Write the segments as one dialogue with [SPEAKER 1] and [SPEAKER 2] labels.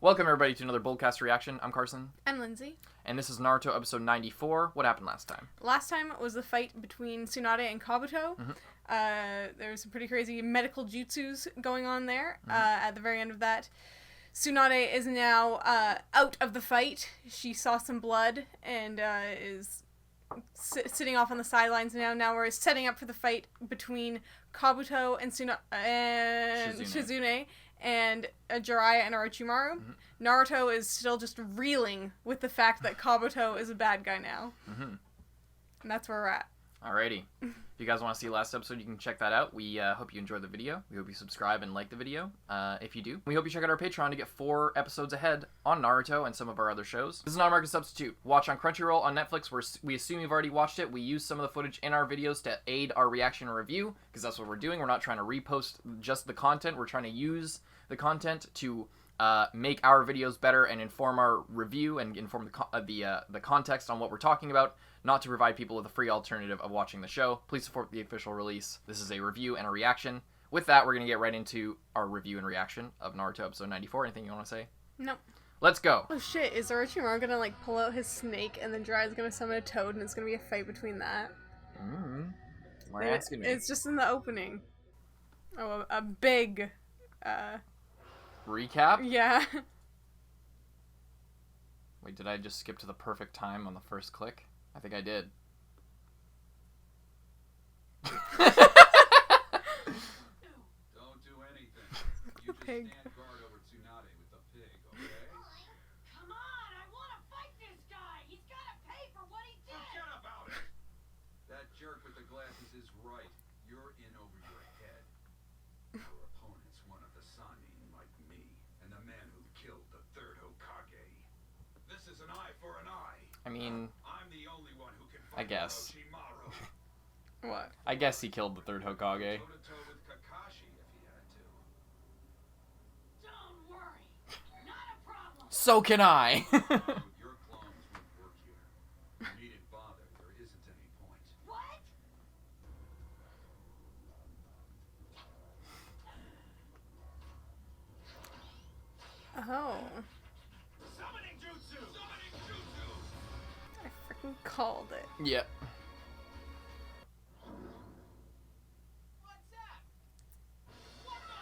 [SPEAKER 1] Welcome everybody to another Boldcast reaction. I'm Carson.
[SPEAKER 2] I'm Lindsay.
[SPEAKER 1] And this is Naruto episode 94. What happened last time?
[SPEAKER 2] Last time was the fight between Tsunade and Kabuto. There was some pretty crazy medical jutsus going on there. At the very end of that, Tsunade is now out of the fight. She saw some blood and is sitting off on the sidelines now. Now we're setting up for the fight between Kabuto and Shizune. And Jiraiya and Orochimaru. Naruto is still just reeling with the fact that Kabuto is a bad guy now. And that's where we're at.
[SPEAKER 1] Alrighty. If you guys want to see the last episode, you can check that out. We hope you enjoyed the video. We hope you subscribe and like the video if you do. We hope you check out our Patreon to get 4 episodes ahead on Naruto and some of our other shows. This is not a market substitute. Watch on Crunchyroll, on Netflix, where we assume you've already watched it. We use some of the footage in our videos to aid our reaction and review, because that's what we're doing. We're not trying to repost just the content. We're trying to use the content to make our videos better and inform our review and inform the context on what we're talking about, not to provide people with a free alternative of watching the show. Please support the official release. This is a review and a reaction. With that, we're going to get right into our review and reaction of Naruto episode 94. Anything you want to say?
[SPEAKER 2] Nope.
[SPEAKER 1] Let's go.
[SPEAKER 2] Oh shit, is Orochimaru gonna like pull out his snake and then Jiraiya's gonna summon a toad and it's gonna be a fight between that?
[SPEAKER 1] Why are you asking me?
[SPEAKER 2] It's just in the opening. Oh, a big
[SPEAKER 1] recap?
[SPEAKER 2] Yeah.
[SPEAKER 1] Wait, did I just skip to the perfect time on the first click? I think I did.
[SPEAKER 3] Don't do anything. You just
[SPEAKER 2] Pig.
[SPEAKER 3] stand guard over Tsunade with the pig, okay?
[SPEAKER 4] Come on, I want to fight this guy. He's got to pay for what he did.
[SPEAKER 3] Forget about it. That jerk with the glasses is right. You're in over your head. Your opponent's one of the Sannin like me, and the man who killed the third Hokage. This is an eye for an eye.
[SPEAKER 1] I mean,
[SPEAKER 3] I'm the only one who can
[SPEAKER 1] I
[SPEAKER 3] fight
[SPEAKER 1] guess.
[SPEAKER 3] Orochimaru.
[SPEAKER 2] What?
[SPEAKER 1] I guess he killed the third Hokage.
[SPEAKER 3] Toe-to-toe with Kakashi if he had to.
[SPEAKER 4] Don't worry. Not a problem.
[SPEAKER 1] So can I!
[SPEAKER 3] Your clones won't work here. You needn't bother. There isn't any point.
[SPEAKER 4] What?
[SPEAKER 2] Oh.
[SPEAKER 3] Summoning jutsu! Summoning jutsu!
[SPEAKER 2] I freaking called it.
[SPEAKER 1] Yep.
[SPEAKER 3] What's that? What the?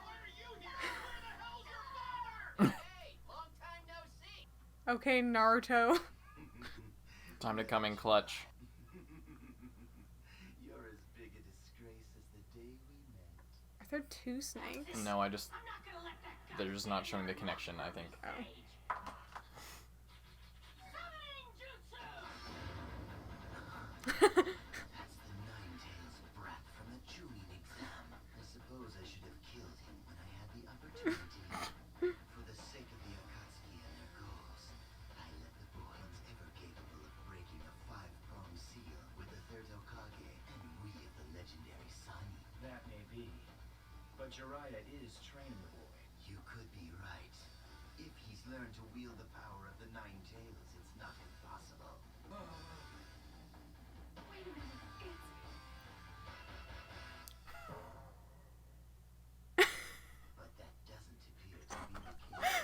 [SPEAKER 3] Why are you here? Where the hell's your father?
[SPEAKER 4] Hey, long time no see.
[SPEAKER 2] Okay, Naruto.
[SPEAKER 1] Time to come in clutch.
[SPEAKER 5] You're as big a disgrace as the day we met.
[SPEAKER 2] Are there 2 snakes?
[SPEAKER 1] No, I just...
[SPEAKER 4] I'm not going to let that guy.
[SPEAKER 1] They're just not showing the connection, I think.
[SPEAKER 2] Oh.
[SPEAKER 4] Summoning jutsu.
[SPEAKER 5] That's the Nine-Tails brat from the Chunin exam. I suppose I should have killed him when I had the opportunity. For the sake of the Akatsuki and their goals, I let the boys ever capable of breaking a 5-pronged seal with the third Hokage and we of the legendary Sannin.
[SPEAKER 6] That may be, but Jiraiya is training the boy.
[SPEAKER 5] You could be right. If he's learned to wield the power of the Nine-Tails, it's not impossible.
[SPEAKER 4] Wait a minute.
[SPEAKER 5] But that doesn't appear to be the case.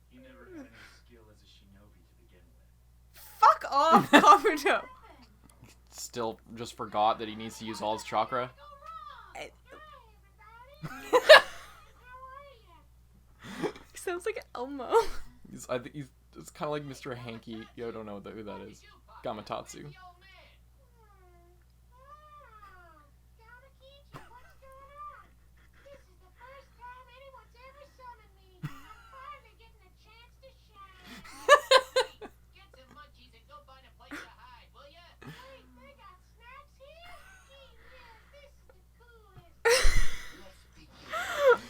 [SPEAKER 6] He never had any skill as a shinobi to begin with.
[SPEAKER 2] Fuck off, Kabuto.
[SPEAKER 1] Still just forgot that he needs to use all his chakra.
[SPEAKER 2] He sounds like Elmo.
[SPEAKER 1] I think he's it's kind of like Mr. Hanky. Yo, I don't know who that is. Gamatotsu.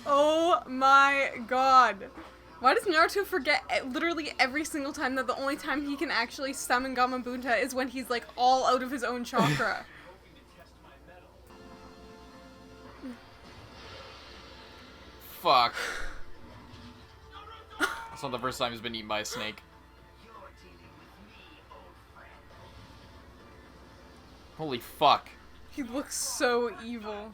[SPEAKER 2] Oh my god. Why does Naruto forget literally every single time that the only time he can actually summon Gamabunta is when he's like all out of his own chakra?
[SPEAKER 1] Fuck. That's not the first time he's been eaten by a snake.
[SPEAKER 5] You're dealing with me, old friend.
[SPEAKER 1] Holy fuck.
[SPEAKER 2] He looks so evil.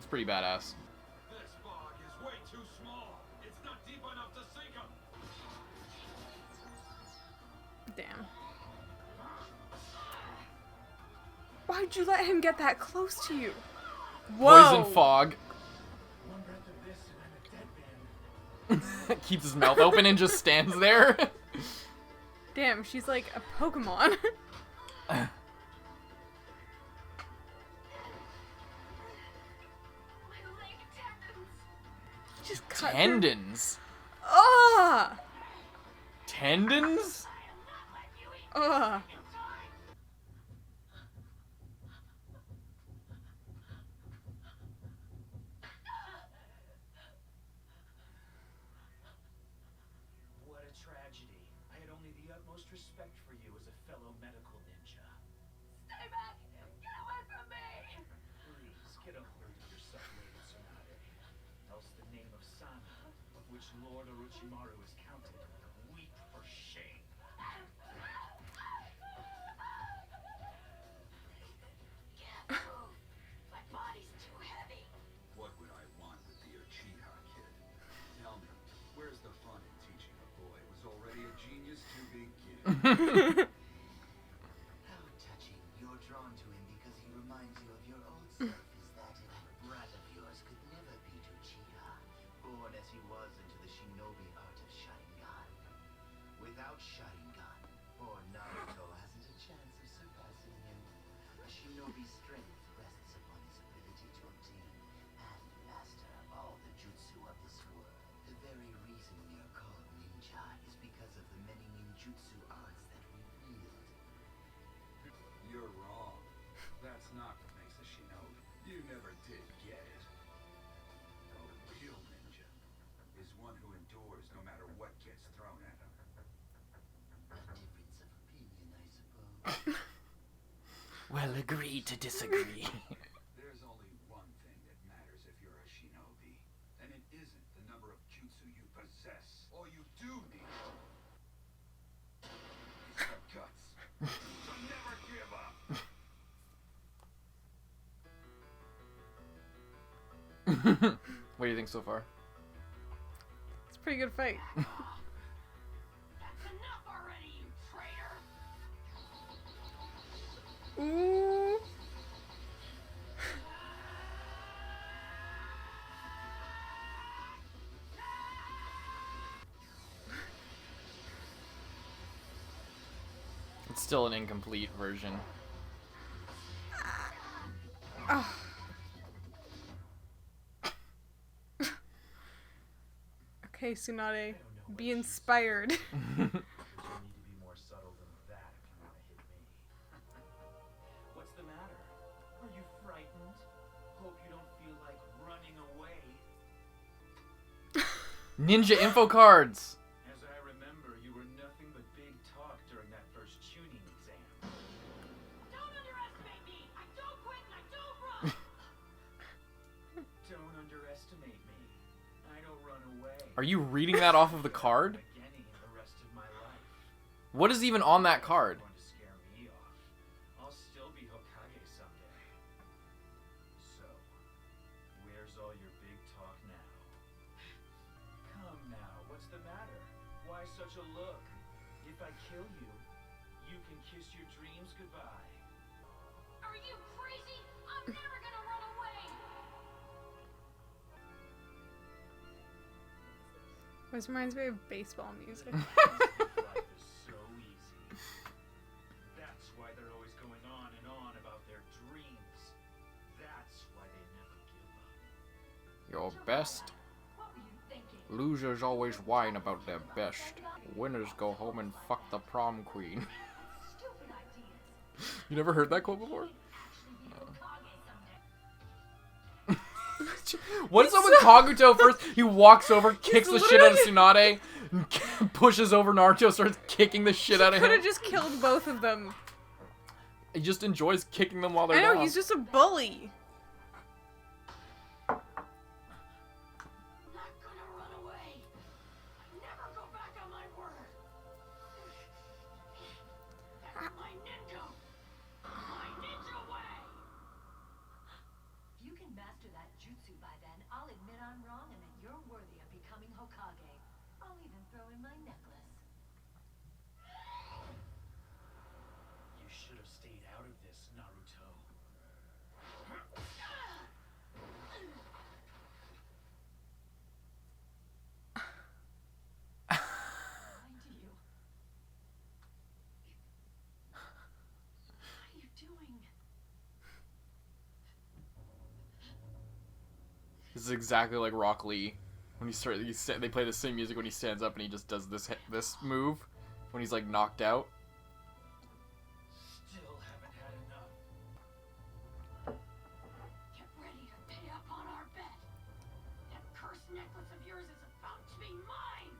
[SPEAKER 1] It's pretty badass.
[SPEAKER 3] This fog is way too small. It's not deep enough to sink him.
[SPEAKER 2] Damn. Why'd you let him get that close to you? Whoa.
[SPEAKER 1] Poison fog.
[SPEAKER 6] One breath of this and I'm a dead man.
[SPEAKER 1] Keeps his mouth open and just stands there.
[SPEAKER 2] Damn, she's like a Pokemon. Just cut through-
[SPEAKER 1] Tendons.
[SPEAKER 2] Ugh!
[SPEAKER 1] Tendons?
[SPEAKER 2] Ugh.
[SPEAKER 6] What a tragedy. I had only the utmost respect for you as a fellow medical ninja.
[SPEAKER 4] Stay back! Get away from me!
[SPEAKER 6] Please, get a hold of yourself, Lady Tsunade. Else the name of Sana, of which Lord Orochimaru is counted, weep for shame.
[SPEAKER 4] Can't move. My body's too heavy.
[SPEAKER 3] What would I want with the uchiha kid? Tell me, where's the fun in teaching a boy who's already a genius to begin?
[SPEAKER 5] How touching. You're drawn to him because he reminds you of your old self. Is that it? That brat of yours could never beat Uchiha, born as he was into the shinobi art of Sharingan. Without Sharingan, poor Naruto hasn't a chance of surpassing him. A shinobi's strength rests upon his ability to obtain and master all the jutsu of this world. The very reason we are called ninja is because of the many ninjutsu arts that we wield.
[SPEAKER 3] You're wrong. That's not what makes a shinobi. You never did get it. A real ninja is one who endures no matter what gets thrown at him.
[SPEAKER 5] A difference of opinion, I suppose.
[SPEAKER 1] Well, agree to disagree.
[SPEAKER 3] There's only one thing that matters if you're a shinobi, and it isn't the number of jutsu you possess. All you do need is the guts to never give up.
[SPEAKER 1] What do you think so far?
[SPEAKER 2] It's a pretty good fight.
[SPEAKER 4] That's enough already, you traitor!
[SPEAKER 2] Ooh.
[SPEAKER 1] It's still an incomplete version.
[SPEAKER 2] Oh. Okay, Tsunade, be inspired.
[SPEAKER 6] But you'll need to be more subtle than that if you want to hit me. What's the matter? Are you frightened? Hope you don't feel like running away.
[SPEAKER 1] Ninja info cards!
[SPEAKER 6] As I remember, you were nothing but big talk during that first tuning exam.
[SPEAKER 4] Don't underestimate me! I don't quit and I don't run!
[SPEAKER 6] Don't underestimate me. I don't run away.
[SPEAKER 1] Are you reading that off of the card?
[SPEAKER 6] Beginning the rest of my life.
[SPEAKER 1] What is even on that card?
[SPEAKER 6] Going to scare me off. I'll still be Hokage someday. So, where's all your big talk now? Come now, what's the matter? Why such a look? If I kill you, you can kiss your dreams goodbye.
[SPEAKER 4] Are you crazy? I'm never gonna run away!
[SPEAKER 2] This reminds me of baseball music.
[SPEAKER 6] Life is so easy. That's why they're always going on and on about their dreams. That's why they never give up.
[SPEAKER 1] Your best.
[SPEAKER 4] What were you thinking?
[SPEAKER 1] Losers always whine about their best. Winners go home and fuck the prom queen.
[SPEAKER 4] Stupid ideas.
[SPEAKER 1] You never heard that quote before?
[SPEAKER 4] Actually be Hokage someday.
[SPEAKER 1] What is up with Kabuto first? He walks over, kicks the shit out of Tsunade, pushes over Naruto, starts kicking the shit out of
[SPEAKER 2] Could have
[SPEAKER 1] him.
[SPEAKER 2] just killed both of them.
[SPEAKER 1] He just enjoys kicking them while they're
[SPEAKER 2] I know,
[SPEAKER 1] down.
[SPEAKER 2] he's just a bully.
[SPEAKER 4] I'm not gonna run away. I never go back on my word. That's my ninja. My ninja way.
[SPEAKER 7] If you can master that jutsu
[SPEAKER 4] throw in my necklace.
[SPEAKER 6] You should have stayed out of this, Naruto.
[SPEAKER 4] Lying to you. What are you doing?
[SPEAKER 1] This is exactly like Rock Lee. When they play the same music when he stands up and he just does this move when he's like knocked out.
[SPEAKER 6] Still haven't had enough.
[SPEAKER 4] Get ready to pay up on our bet. That cursed necklace of yours is about to be mine.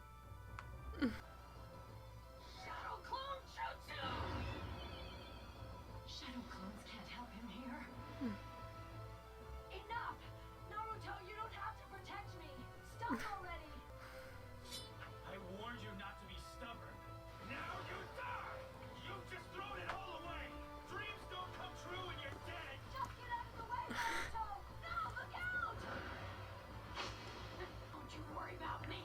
[SPEAKER 4] Shadow clone jutsu. Shadow clones can't help him here. Enough! Naruto, you don't have to protect me. Stop already.
[SPEAKER 6] I warned you not to be stubborn. Now you die! You've just thrown it all away! Dreams don't come true when you're dead!
[SPEAKER 4] Just get out of the way, Naruto. No, look out! Don't you worry about me.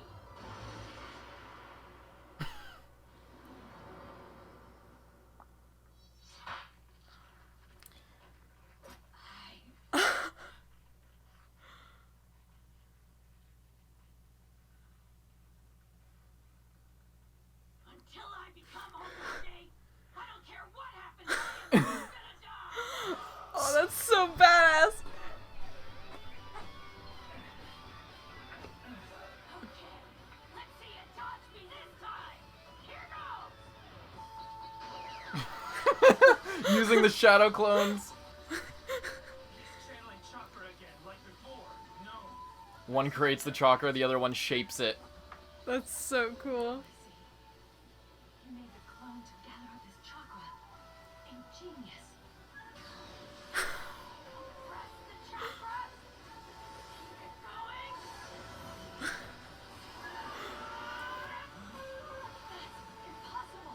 [SPEAKER 4] Until I become Hokage, I don't care what happens, I am still gonna die!
[SPEAKER 2] Oh, that's so badass.
[SPEAKER 4] Okay, let's see it dodge me this time! Here goes!
[SPEAKER 1] Using the shadow clones.
[SPEAKER 6] Channeling chakra again, like before. No.
[SPEAKER 1] One creates the chakra, the other one shapes it.
[SPEAKER 2] That's so cool.
[SPEAKER 4] You made the clone to gather up his chakra. Ingenious. Press the chakra! Keep it going! That's impossible!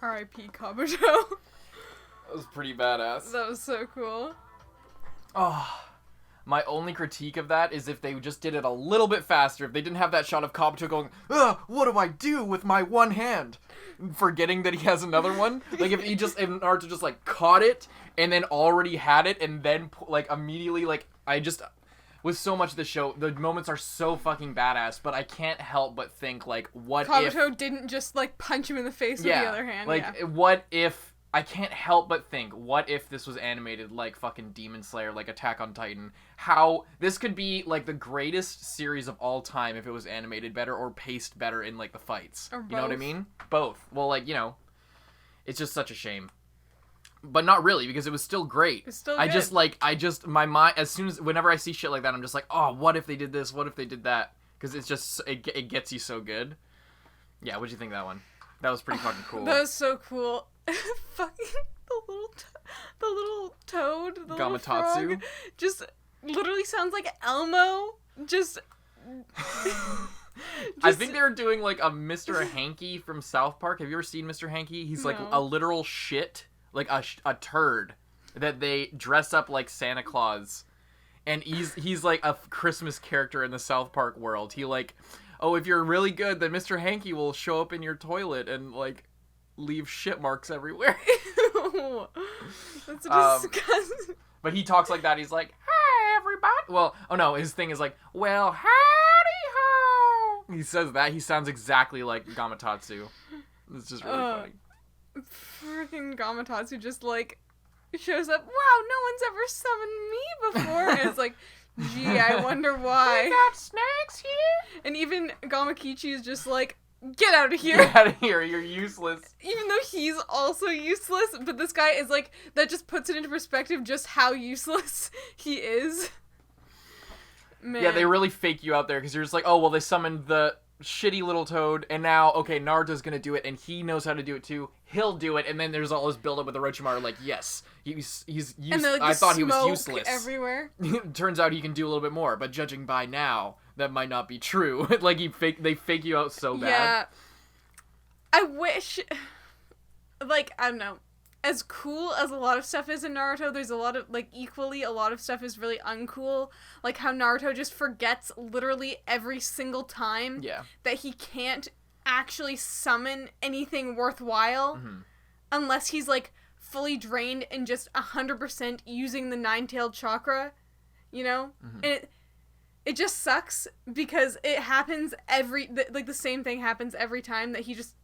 [SPEAKER 2] R.I.P. Kabuto.
[SPEAKER 1] That was pretty badass.
[SPEAKER 2] That was so cool.
[SPEAKER 1] Oh, my only critique of that is if they just did it a little bit faster. If they didn't have that shot of Kabuto going, ugh, what do I do with my one hand? Forgetting that he has another one. Like if Naruto just like caught it and then already had it and then like immediately like with so much of the show, the moments are so fucking badass, but I can't help but think like what if
[SPEAKER 2] Kabuto didn't just like punch him in the face with the other hand.
[SPEAKER 1] like
[SPEAKER 2] Yeah.
[SPEAKER 1] what if I can't help but think, what if this was animated like fucking Demon Slayer, like Attack on Titan? How this could be like the greatest series of all time if it was animated better or paced better in like the fights.
[SPEAKER 2] Or
[SPEAKER 1] You know what I
[SPEAKER 2] both.
[SPEAKER 1] mean? Both. Well, like, you know, it's just such a shame. But not really, because it was still great.
[SPEAKER 2] It's still
[SPEAKER 1] I
[SPEAKER 2] good.
[SPEAKER 1] just like my mind, whenever I see shit like that, I'm just like, oh, what if they did this? What if they did that? Because it's just it gets you so good. Yeah, what'd you think of that one? That was pretty fucking cool.
[SPEAKER 2] That was so cool. Fucking the little toad, the little
[SPEAKER 1] Gamatotsu?
[SPEAKER 2] frog, just literally sounds like Elmo. Just
[SPEAKER 1] I think they were doing like a Mr. Hanky from South Park. Have you ever seen Mr. Hanky? He's like
[SPEAKER 2] No.
[SPEAKER 1] a literal shit, like a turd that they dress up like Santa Claus, and he's like a Christmas character in the South Park world. He like, oh, if you're really good, then Mr. Hanky will show up in your toilet and like leave shit marks everywhere.
[SPEAKER 2] That's
[SPEAKER 1] Um,
[SPEAKER 2] disgusting.
[SPEAKER 1] But he talks like that. He's like, "Hi, everybody." Well, oh no, his thing is like, "Well, howdy ho." He says that. He sounds exactly like Gamatotsu. It's just really funny.
[SPEAKER 2] Freaking Gamatotsu just like shows up. Wow, no one's ever summoned me before. And it's like, gee, I wonder why.
[SPEAKER 1] Got snacks here?
[SPEAKER 2] And even Gamakichi is just like, get out of here.
[SPEAKER 1] Get out of here. You're useless.
[SPEAKER 2] Even though he's also useless, but this guy is like, that just puts it into perspective just how useless he is. Man.
[SPEAKER 1] Yeah, they really fake you out there because you're just like, oh, well, they summoned the shitty little toad, and now, okay, Naruto's gonna do it, and he knows how to do it too. He'll do it, and then there's all this buildup with Orochimaru, like, yes, he's
[SPEAKER 2] And then, like,
[SPEAKER 1] I
[SPEAKER 2] the
[SPEAKER 1] thought he was
[SPEAKER 2] smoke
[SPEAKER 1] useless.
[SPEAKER 2] everywhere.
[SPEAKER 1] Turns out he can do a little bit more, but judging by now, that might not be true. Like they fake you out so bad.
[SPEAKER 2] Yeah. I wish, like, I don't know, as cool as a lot of stuff is in Naruto, there's a lot of, like, equally a lot of stuff is really uncool. Like how Naruto just forgets literally every single time that he can't actually summon anything worthwhile unless he's, like, fully drained and just 100% using the nine-tailed chakra, you know? And it just sucks because it happens the same thing happens every time that he just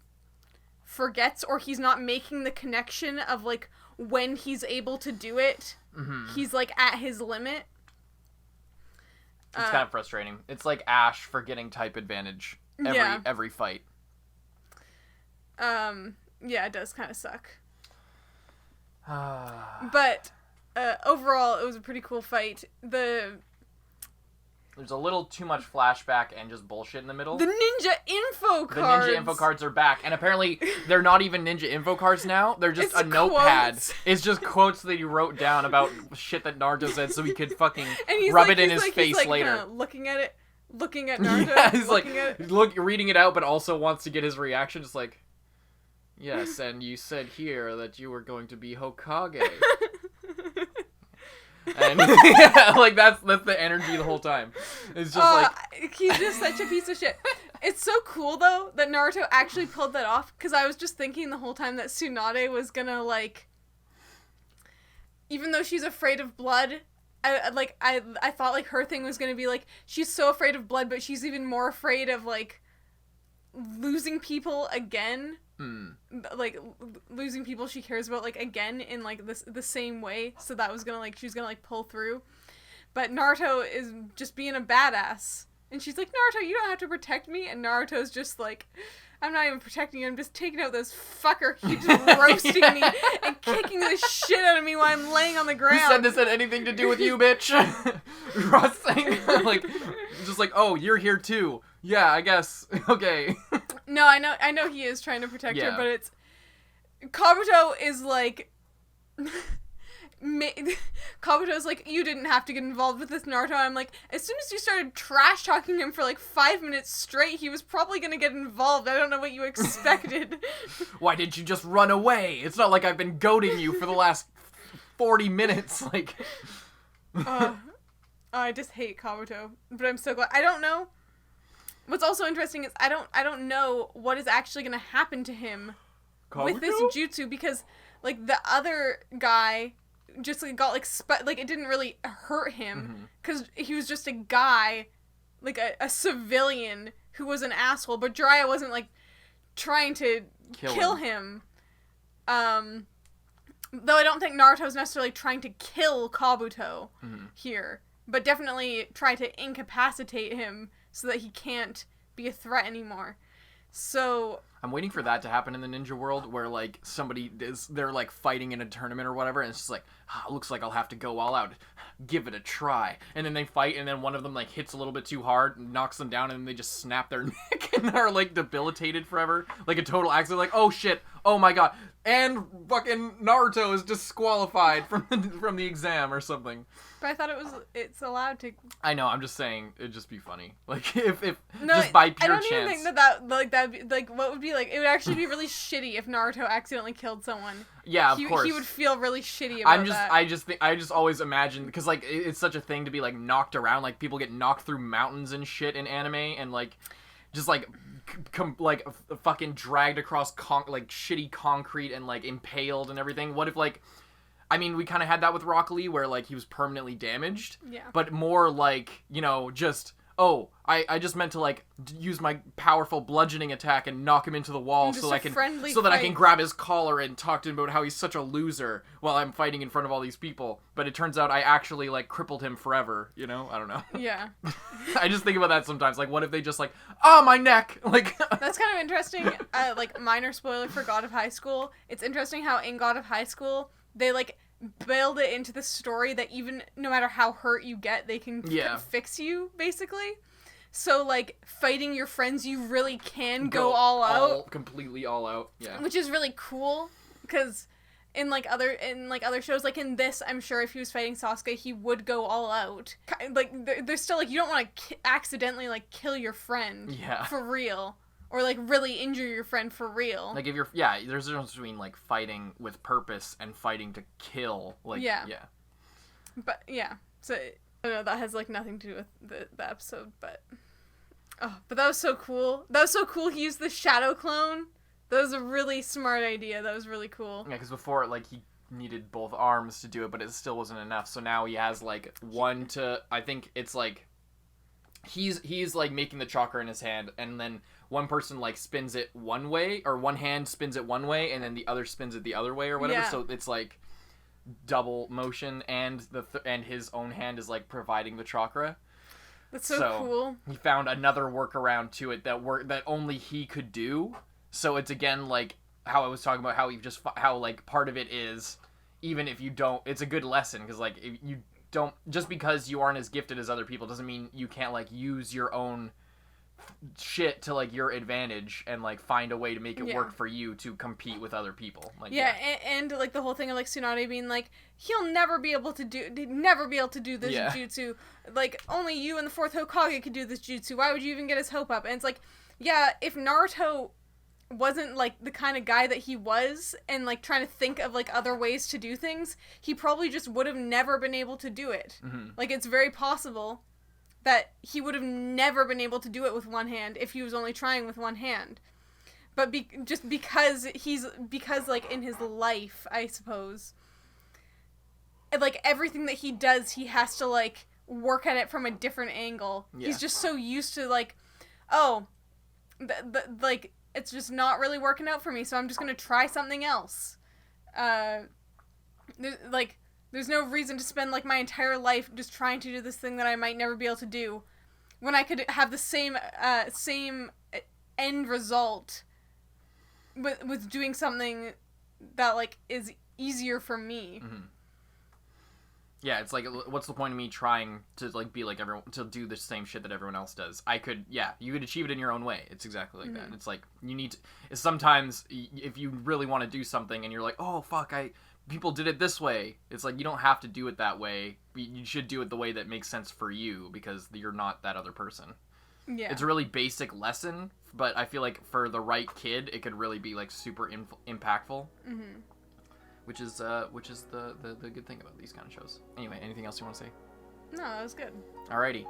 [SPEAKER 2] forgets, or he's not making the connection of, like, when he's able to do it. He's, like, at his limit.
[SPEAKER 1] It's kind of frustrating. It's like Ash forgetting type advantage every fight.
[SPEAKER 2] Yeah, it does kind of suck. But overall, it was a pretty cool fight.
[SPEAKER 1] There's a little too much flashback and just bullshit in the middle.
[SPEAKER 2] The ninja info cards!
[SPEAKER 1] The ninja info cards are back. And apparently, they're not even ninja info cards now. They're just a notepad. It's just quotes that he wrote down about shit that Naruto said so he could fucking rub it in his face later.
[SPEAKER 2] Looking at it, looking at Naruto.
[SPEAKER 1] Yeah, he's like, reading it out, but also wants to get his reaction. Just like, yes, and you said here that you were going to be Hokage. And like that's the energy the whole time. It's just
[SPEAKER 2] he's just such a piece of shit. It's so cool though that Naruto actually pulled that off, because I was just thinking the whole time that Tsunade was gonna, like, even though she's afraid of blood, I thought, like, her thing was gonna be, like, she's so afraid of blood, but she's even more afraid of, like, losing people again. Like, losing people she cares about, like, again in, like, the same way. So that was gonna, like, she was gonna, like, pull through. But Naruto is just being a badass. And she's like, Naruto, you don't have to protect me. And Naruto's just like, I'm not even protecting you. I'm just taking out this fucker who keeps roasting me and kicking the shit out of me while I'm laying on the ground.
[SPEAKER 1] Who said this had anything to do with you, bitch? Roasting. Like, just like, oh, you're here too. Yeah, I guess. Okay.
[SPEAKER 2] No, I know he is trying to protect her, but it's... Kabuto is like... Kabuto's like, you didn't have to get involved with this, Naruto. I'm like, as soon as you started trash talking him for like 5 minutes straight, he was probably gonna get involved. I don't know what you expected.
[SPEAKER 1] Why didn't you just run away? It's not like I've been goading you for the last 40 minutes. Like...
[SPEAKER 2] I just hate Kabuto, but I'm so glad. I don't know. What's also interesting is I don't know what is actually gonna happen to him with this jutsu, because, like, the other guy just, like, got, like, it didn't really hurt him, because he was just a guy, like, a civilian who was an asshole, but Jiraiya wasn't, like, trying to kill him. Though I don't think Naruto's necessarily trying to kill Kabuto here, but definitely try to incapacitate him so that he can't be a threat anymore. So...
[SPEAKER 1] I'm waiting for that to happen in the ninja world, where, like, they're, like, fighting in a tournament or whatever, and it's just like, looks like I'll have to go all out. Give it a try. And then they fight, and then one of them, like, hits a little bit too hard, and knocks them down, and then they just snap their neck, and they're, like, debilitated forever. Like a total accident, like, oh shit, oh my god. And fucking Naruto is disqualified from the exam or something.
[SPEAKER 2] But I thought it's allowed to...
[SPEAKER 1] I know, I'm just saying, it'd just be funny. Like, if
[SPEAKER 2] no,
[SPEAKER 1] just by pure
[SPEAKER 2] chance. I don't
[SPEAKER 1] chance.
[SPEAKER 2] even think that'd be, like, what would be, like, it would actually be really shitty if Naruto accidentally killed someone.
[SPEAKER 1] Yeah, of course.
[SPEAKER 2] He would feel really shitty about that.
[SPEAKER 1] I just always imagine, because, like, it's such a thing to be, like, knocked around. Like, people get knocked through mountains and shit in anime, and, like, just, like, fucking dragged across, like, shitty concrete and, like, impaled and everything. What if, like... I mean, we kind of had that with Rock Lee, where, like, he was permanently damaged. Yeah. But more like, you know, just, oh, I just meant to, like, use my powerful bludgeoning attack and knock him into the wall so that I can grab his collar and talk to him about how he's such a loser while I'm fighting in front of all these people. But it turns out I actually, like, crippled him forever, you know? I don't know.
[SPEAKER 2] Yeah.
[SPEAKER 1] I just think about that sometimes. Like, what if they just, like, oh, my neck! Like...
[SPEAKER 2] That's kind of interesting. Like, minor spoiler for God of High School. It's interesting how in God of High School... they, like, build it into the story that even no matter how hurt you get, they can fix you, basically. So, like, fighting your friends, you really can go all out.
[SPEAKER 1] Completely all out, yeah.
[SPEAKER 2] Which is really cool, because in other shows, like in this, I'm sure if he was fighting Sasuke, he would go all out. Like there's still like you don't want to accidentally like kill your friend for real, or like really injure your friend for real.
[SPEAKER 1] Like if you're there's a difference between like fighting with purpose and fighting to kill. Like
[SPEAKER 2] But yeah, so I don't know, that has like nothing to do with the episode, but that was so cool. That was so cool. He used the shadow clone. That was a really smart idea. That was really cool.
[SPEAKER 1] Yeah, because before, like, he needed both arms to do it, but it still wasn't enough. So now he has, like, one to... I think it's, like... He's like, making the chakra in his hand, and then one person, like, spins it one way, or one hand spins it one way, and then the other spins it the other way, or whatever. Yeah. So it's, like, double motion, and and his own hand is, like, providing the chakra.
[SPEAKER 2] That's so cool.
[SPEAKER 1] He found another workaround to it that only he could do. So it's again like how I was talking about how like part of it is even if you don't, it's a good lesson because like if you don't, just because you aren't as gifted as other people doesn't mean you can't like use your own shit to like your advantage and like find a way to make it work for you to compete with other people. Like
[SPEAKER 2] and like the whole thing of like Tsunade being like he'll never be able to do this jutsu. Like only you and the fourth Hokage could do this jutsu. Why would you even get his hope up? And it's like if Naruto wasn't like the kind of guy that he was and like trying to think of like other ways to do things, he probably just would have never been able to do it. Like it's very possible that he would have never been able to do it with one hand if he was only trying with one hand. But because like in his life, I suppose, like everything that he does, he has to like work at it from a different angle. He's just so used to like, like it's just not really working out for me, so I'm just gonna try something else. There's no reason to spend like my entire life just trying to do this thing that I might never be able to do, when I could have the same end result with doing something that like is easier for me.
[SPEAKER 1] Yeah, it's like, what's the point of me trying to like be like everyone, to do the same shit that everyone else does? You could achieve it in your own way. It's exactly like that. It's like you need to. Sometimes if you really want to do something and you're like, oh fuck, people did it this way. It's like you don't have to do it that way. You should do it the way that makes sense for you because you're not that other person. Yeah, it's a really basic lesson, but I feel like for the right kid, it could really be like super impactful. Which is the good thing about these kind of shows. Anyway, anything else you want to say?
[SPEAKER 2] No, that was good.
[SPEAKER 1] Alrighty.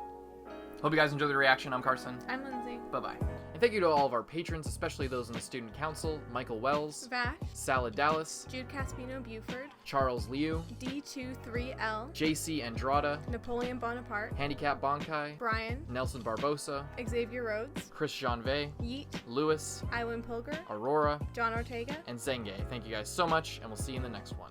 [SPEAKER 1] Hope you guys enjoyed the reaction. I'm Carson.
[SPEAKER 2] I'm Lindsay.
[SPEAKER 1] Bye-bye. And thank you to all of our patrons, especially those in the Student Council: Michael Wells,
[SPEAKER 2] Vash,
[SPEAKER 1] Salad Dallas,
[SPEAKER 2] Jude Caspino Buford,
[SPEAKER 1] Charles Liu,
[SPEAKER 2] D23L,
[SPEAKER 1] JC Andrada,
[SPEAKER 2] Napoleon Bonaparte,
[SPEAKER 1] Handicap Bonkai,
[SPEAKER 2] Brian,
[SPEAKER 1] Nelson Barbosa,
[SPEAKER 2] Xavier Rhodes,
[SPEAKER 1] Chris Janvey,
[SPEAKER 2] Yeet,
[SPEAKER 1] Lewis,
[SPEAKER 2] Iwin Pilger,
[SPEAKER 1] Aurora,
[SPEAKER 2] John Ortega,
[SPEAKER 1] and Zenge. Thank you guys so much, and we'll see you in the next one.